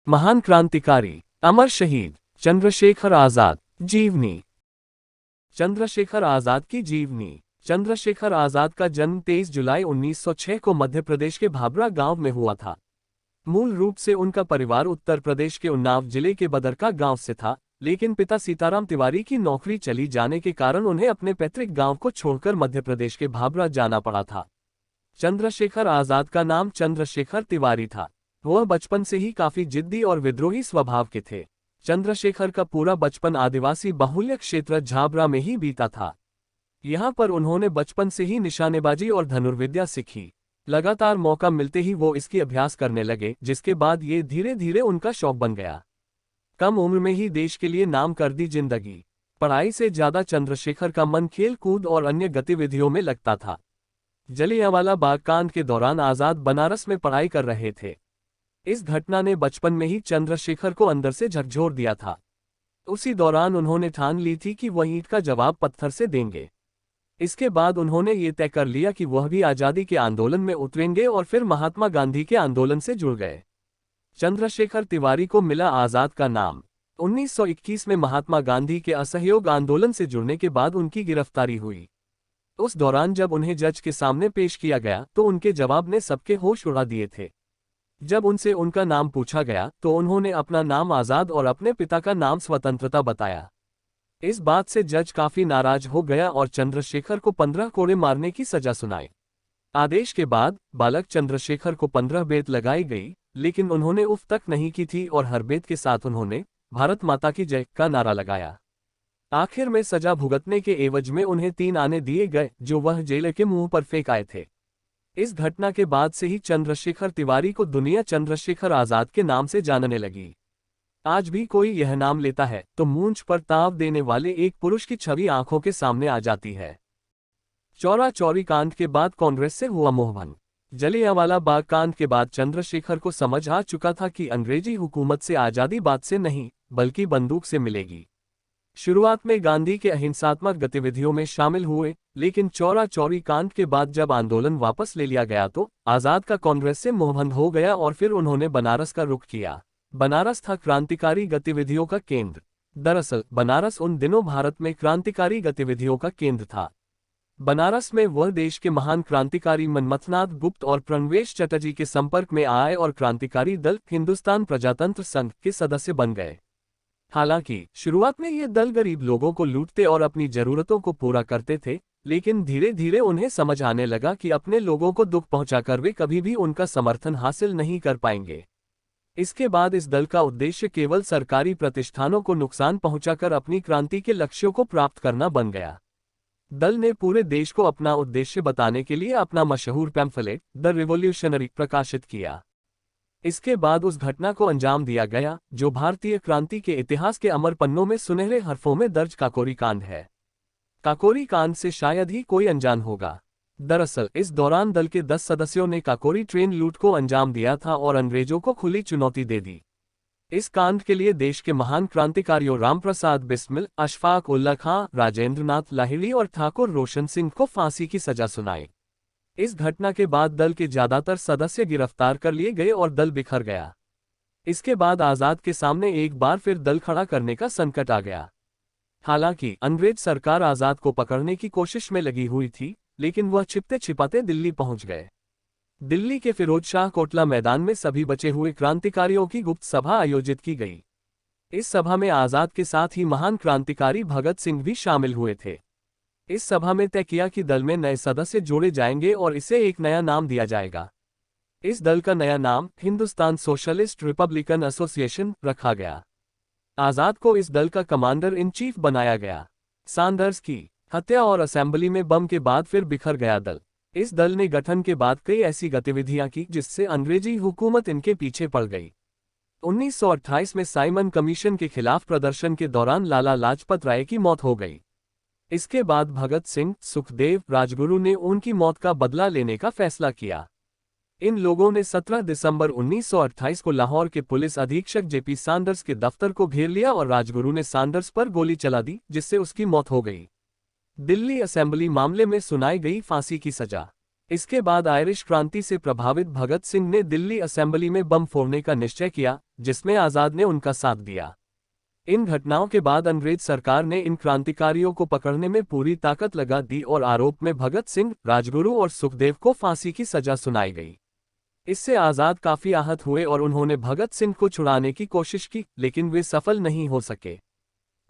महान क्रांतिकारी, अमर शहीद चंद्रशेखर आजाद। जीवनी। चंद्रशेखर आजाद की जीवनी। चंद्रशेखर आजाद का जन्म 23 जुलाई 1906 को मध्य प्रदेश के भाभरा गांव में हुआ था। मूल रूप से उनका परिवार उत्तर प्रदेश के उन्नाव जिले के बदरका गांव से था, लेकिन पिता सीताराम तिवारी की नौकरी चली जाने के कारण उन्हें अपने पैतृक गांव को छोड़कर मध्य प्रदेश के भाभरा जाना पड़ा था। चंद्रशेखर आजाद का नाम चंद्रशेखर तिवारी था। वह बचपन से ही काफी जिद्दी और विद्रोही स्वभाव के थे। चंद्रशेखर का पूरा बचपन आदिवासी बाहुल्य क्षेत्र झाबरा में ही बीता था। यहाँ पर उन्होंने बचपन से ही निशानेबाजी और धनुर्विद्या सीखी। लगातार मौका मिलते ही वो इसकी अभ्यास करने लगे, जिसके बाद ये धीरे धीरे उनका शौक बन गया। कम उम्र में ही देश के लिए नाम कर दी जिंदगी। पढ़ाई से ज्यादा चंद्रशेखर का मन खेल कूद और अन्य गतिविधियों में लगता था। जलियांवाला बाग कांड के दौरान आजाद बनारस में पढ़ाई कर रहे थे। इस घटना ने बचपन में ही चंद्रशेखर को अंदर से झकझोर दिया था। उसी दौरान उन्होंने ठान ली थी कि वह ईंट का जवाब पत्थर से देंगे। इसके बाद उन्होंने ये तय कर लिया कि वह भी आज़ादी के आंदोलन में उतरेंगे और फिर महात्मा गांधी के आंदोलन से जुड़ गए। चंद्रशेखर तिवारी को मिला आजाद का नाम। 1921 में महात्मा गांधी के असहयोग आंदोलन से जुड़ने के बाद उनकी गिरफ्तारी हुई। उस दौरान जब उन्हें जज के सामने पेश किया गया तो उनके जवाब ने सबके होश उड़ा दिए थे। जब उनसे उनका नाम पूछा गया तो उन्होंने अपना नाम आजाद और अपने पिता का नाम स्वतंत्रता बताया। इस बात से जज काफी नाराज हो गया और चंद्रशेखर को 15 कोड़े मारने की सजा सुनाई। आदेश के बाद बालक चंद्रशेखर को 15 बेत लगाई गई, लेकिन उन्होंने उफ तक नहीं की थी और हर बेत के साथ उन्होंने भारत माता की जय का नारा लगाया। आखिर में सजा भुगतने के एवज में उन्हें 3 आने दिए गए, जो वह जेल के मुंह पर फेंक आए थे। इस घटना के बाद से ही चंद्रशेखर तिवारी को दुनिया चंद्रशेखर आजाद के नाम से जानने लगी। आज भी कोई यह नाम लेता है तो मूंछ पर ताव देने वाले एक पुरुष की छवि आंखों के सामने आ जाती है। चौरा चौरी कांड के बाद कांग्रेस से हुआ मोहभंग। जलियांवाला बाग कांड के बाद चंद्रशेखर को समझ आ चुका था कि अंग्रेजी हुकूमत से आजादी बात से नहीं बल्कि बंदूक से मिलेगी। शुरुआत में गांधी के अहिंसात्मक गतिविधियों में शामिल हुए, लेकिन चौरा चौरी कांड के बाद जब आंदोलन वापस ले लिया गया तो आजाद का कांग्रेस से मोहभंग हो गया और फिर उन्होंने बनारस का रुख किया। बनारस था क्रांतिकारी गतिविधियों का केंद्र। दरअसल बनारस उन दिनों भारत में क्रांतिकारी गतिविधियों का केंद्र था। बनारस में वह देश के महान क्रांतिकारी मनमथनाथ गुप्त और प्रणवेश चटर्जी के संपर्क में आए और क्रांतिकारी दल हिंदुस्तान प्रजातंत्र संघ के सदस्य बन गए। हालांकि शुरुआत में ये दल गरीब लोगों को लूटते और अपनी जरूरतों को पूरा करते थे, लेकिन धीरे धीरे उन्हें समझ आने लगा कि अपने लोगों को दुख पहुंचाकर वे कभी भी उनका समर्थन हासिल नहीं कर पाएंगे। इसके बाद इस दल का उद्देश्य केवल सरकारी प्रतिष्ठानों को नुकसान पहुंचाकर अपनी क्रांति के लक्ष्यों को प्राप्त करना बन गया। दल ने पूरे देश को अपना उद्देश्य बताने के लिए अपना मशहूर पैम्फलेट द रिवॉल्यूशनरी प्रकाशित किया। इसके बाद उस घटना को अंजाम दिया गया जो भारतीय क्रांति के इतिहास के अमर पन्नों में सुनहरे हरफों में दर्ज काकोरी कांड है। काकोरी कांड से शायद ही कोई अनजान होगा। दरअसल इस दौरान दल के 10 सदस्यों ने काकोरी ट्रेन लूट को अंजाम दिया था और अंग्रेजों को खुली चुनौती दे दी। इस कांड के लिए देश के महान क्रांतिकारियों रामप्रसाद बिस्मिल, अशफाक उल्ला खां, राजेंद्र नाथ लाहिड़ी और ठाकुर रोशन सिंह को फांसी की सजा सुनाई। इस घटना के बाद दल के ज्यादातर सदस्य गिरफ्तार कर लिए गए और दल बिखर गया। इसके बाद आजाद के सामने एक बार फिर दल खड़ा करने का संकट आ गया। हालांकि अंग्रेज सरकार आजाद को पकड़ने की कोशिश में लगी हुई थी, लेकिन वह छिपते छिपाते दिल्ली पहुंच गए। दिल्ली के फिरोज शाह कोटला मैदान में सभी बचे हुए क्रांतिकारियों की गुप्त सभा आयोजित की गई। इस सभा में आजाद के साथ ही महान क्रांतिकारी भगत सिंह भी शामिल हुए थे। इस सभा में तय किया कि दल में नए सदस्य जोड़े जाएंगे और इसे एक नया नाम दिया जाएगा। इस दल का नया नाम हिंदुस्तान सोशलिस्ट रिपब्लिकन एसोसिएशन रखा गया। आजाद को इस दल का कमांडर इन चीफ बनाया गया। सैंडर्स की हत्या और असेंबली में बम के बाद फिर बिखर गया दल। इस दल ने गठन के बाद कई ऐसी गतिविधियां की जिससे अंग्रेजी हुकूमत इनके पीछे पड़ गई। 1928 में साइमन कमीशन के खिलाफ प्रदर्शन के दौरान लाला लाजपत राय की मौत हो गई। इसके बाद भगत सिंह, सुखदेव, राजगुरु ने उनकी मौत का बदला लेने का फैसला किया। इन लोगों ने 17 दिसंबर 1928 को लाहौर के पुलिस अधीक्षक जेपी सैंडर्स के दफ्तर को घेर लिया और राजगुरु ने सैंडर्स पर गोली चला दी, जिससे उसकी मौत हो गई। दिल्ली असेंबली मामले में सुनाई गई फांसी की सजा। इसके बाद आयरिश क्रांति से प्रभावित भगत सिंह ने दिल्ली असेंबली में बम फोड़ने का निश्चय किया, जिसमें आजाद ने उनका साथ दिया। इन घटनाओं के बाद अंग्रेज सरकार ने इन क्रांतिकारियों को पकड़ने में पूरी ताकत लगा दी और आरोप में भगत सिंह, राजगुरु और सुखदेव को फांसी की सजा सुनाई गई। इससे आजाद काफी आहत हुए और उन्होंने भगत सिंह को छुड़ाने की कोशिश की, लेकिन वे सफल नहीं हो सके।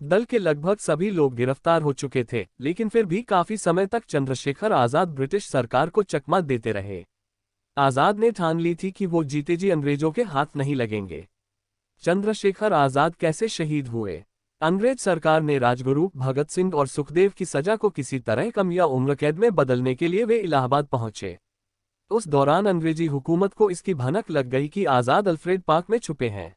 दल के लगभग सभी लोग गिरफ्तार हो चुके थे, लेकिन फिर भी काफी समय तक चंद्रशेखर आजाद ब्रिटिश सरकार को चकमा देते रहे। आजाद ने ठान ली थी कि वो जीते जी अंग्रेजों के हाथ नहीं लगेंगे। चंद्रशेखर आजाद कैसे शहीद हुए? अंग्रेज सरकार ने राजगुरु, भगत सिंह और सुखदेव की सजा को किसी तरह कम या उम्र कैद में बदलने के लिए वे इलाहाबाद पहुंचे। उस दौरान अंग्रेजी हुकूमत को इसकी भनक लग गई कि आजाद अल्फ्रेड पार्क में छुपे हैं।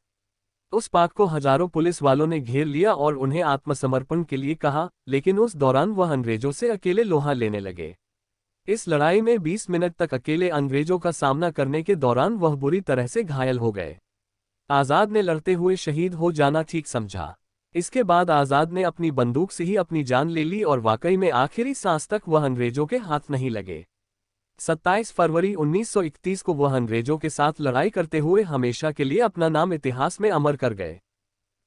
उस पार्क को हजारों पुलिस वालों ने घेर लिया और उन्हें आत्मसमर्पण के लिए कहा, लेकिन उस दौरान वह अंग्रेजों से अकेले लोहा लेने लगे। इस लड़ाई में 20 मिनट तक अकेले अंग्रेजों का सामना करने के दौरान वह बुरी तरह से घायल हो गए। आजाद ने लड़ते हुए शहीद हो जाना ठीक समझा। इसके बाद आजाद ने अपनी बंदूक से ही अपनी जान ले ली और वाकई में आखिरी सांस तक वह अंग्रेजों के हाथ नहीं लगे। 27 फरवरी 1931 को वह अंग्रेजों के साथ लड़ाई करते हुए हमेशा के लिए अपना नाम इतिहास में अमर कर गए।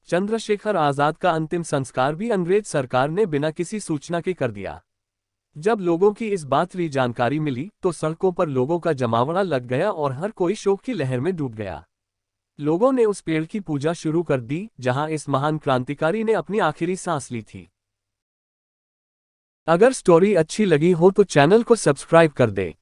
चंद्रशेखर आजाद का अंतिम संस्कार भी अंग्रेज सरकार ने बिना किसी सूचना के कर दिया। जब लोगों की इस बात की जानकारी मिली तो सड़कों पर लोगों का जमावड़ा लग गया और हर कोई शोक की लहर में डूब गया। लोगों ने उस पेड़ की पूजा शुरू कर दी जहां इस महान क्रांतिकारी ने अपनी आखिरी सांस ली थी। अगर स्टोरी अच्छी लगी हो तो चैनल को सब्सक्राइब कर दे।